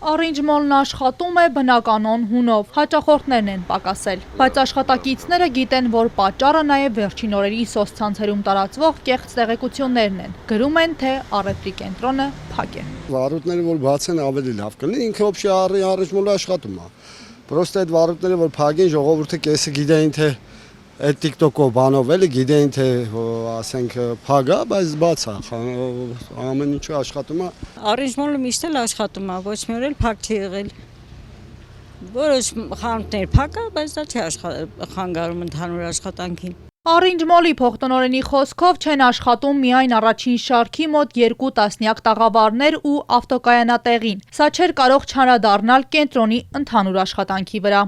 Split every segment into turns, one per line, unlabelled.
Orange Mall-ն աշխատում է բնականon հունով, հաճախորդներն են պակասել, բայց աշխատակիցները գիտեն, որ պատճառը նաև վերջին օրերի սոցցանցերում տարածվող կեղծ տեղեկություններն են, գրում են, թե առևտրի կենտրոնը փակ է։
Վարորդները, որ բաց են, ավելի լավ կլինի, ինքը ոբշե Orange Mall-ը աշխատում է։ Պրոստը այդ վարորդները, որ փակ են, ժողովուրդը կեսը գիտեին, թե այդ TikTok-ով բանով էլի գիտեին, թե ասենք փակ է, բայց բաց է, ամեն ինչը աշխատում է։
Orange Mall-ը միշտ էլ աշխատում է, ոչ մի օր էլ փակ չի եղել։ Որոշ խանութներ փակ է, բայց դա չի խանգարում ընդհանուր աշխատանքին։
Orange Mall-ի փոխտնօրենի խոսքով չեն աշխատում միայն առաջին շարքի մոտ 2 տասնյակ տաղավարներ ու ավտոկայանատեղին։ Սա չէր կարող չանդրադառնալ կենտրոնի ընդհանուր աշխատանքի վրա։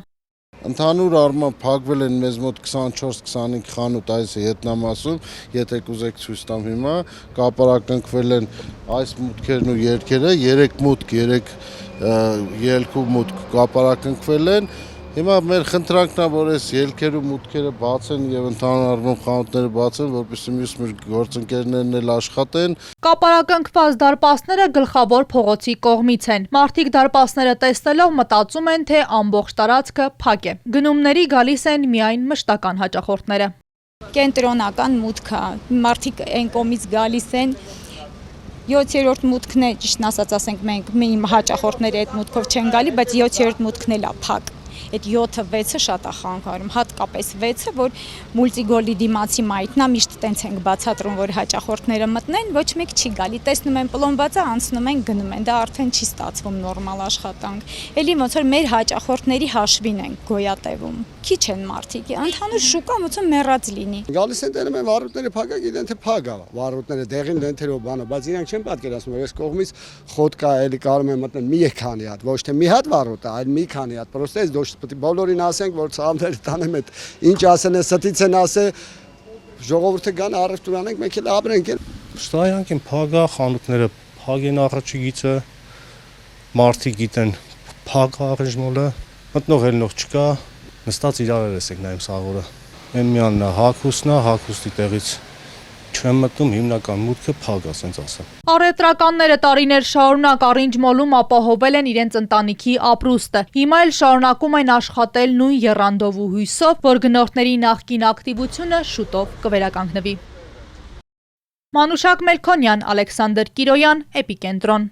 Ընդհանուր առմամբ փակվել են մեզ մոտ 24-25 խանութ այս ետնամասում, եթե կուզեք ցույց տամ հիմա, կապարակնքվել են այս մուտքերն ու ելքերը, 3 մուտք, 3 ելք ու մուտք կապարակնքվել են։ Հիմա մեր խնդրանքն է, որ այս ելքերը ու մուտքերը բաց են եւ ընդհանուր առմամբ խանութները բաց են, որպեսզի մյուս մեր գործընկերներն էլ աշխատեն։
Կապարակնքված դարպասները գլխավոր փողոցի կողմից են։ Մարդիկ դարպասները տեսնելով մտածում են, թե ամբողջ տարածքը փակ է։ Գնումների գալիս են միայն մշտական հաճախորդները։
Կենտրոնական մուտք է, մարդիկ այն կողմից գալիս են 7-րդ մուտքն է, ճիշտն ասած ասենք մենք մի հաճախորդները այդ մուտքով չեն գալի, բայց 7-րդ մուտքն էլ է փակ։ Այդ 7-6-ը շատ է խանգարում, հատկապես 6-ը, որ մուլտիգոլի դիմացի մայթն է, միշտ տենց ենք բացատրում, որ հաճախորդները մտնեն, ոչ մեկ չի գալի, տեսնում են պլոմբածը, անցնում են, գնում են, դա արդեն չի ստացվում նորմալ աշխատանք։ Էլի ոնց որ մեր հաճախորդների հաշվին են գոյատևում։ Քիչ են մարդիկ, ընդհանուր շուկա ոնց որ մեռած լինի։
Գալիս են տենում են վարորդները փակ է, գիտեն թե փակ է, վարորդները դեղին դենթերով բանը, բայց իրանք չեն պատկերացնում, որ այս կողմից խոտ կա, էլի կարող են մտնել մի քանի հատ, ոչ թե մի հատ վարորդ է, այլ մի քանի հատ, պրոստե այս դոշ պետք է բոլորին ասենք, որ ցավները տանեմ այդ ինչ ասեն է, ստից են ասե, ժողովուրդը գան առևտուր անենք, մենք էլ ապրենք էլ։
Շտայանք են փակ է, խանութները փակ են առաջի գիծը, մարդիկ գիտեն փակ Orange Mall-ը, մտնող ելնող չկա, նստած իրար եսեք նայում սաղորը։ Այն միանն է, հագուստի տեղից չեմ մտնում, հիմնական մուտքը փակ է, ասենց ասեմ։
Առևտրականները տարիներ շարունակ Orange Mall-ում ապահովել են իրենց ընտանիքի ապրուստը։ Հիմա էլ շարունակում են աշխատել նույն եռանդով ու հույսով, որ գնորդների նախկին ակտիվությունը շուտով կվերականգնվի։ Մանուշակ Մելքոնյան, Ալեքսանդր Կիրոյան, Էպիկենտրոն։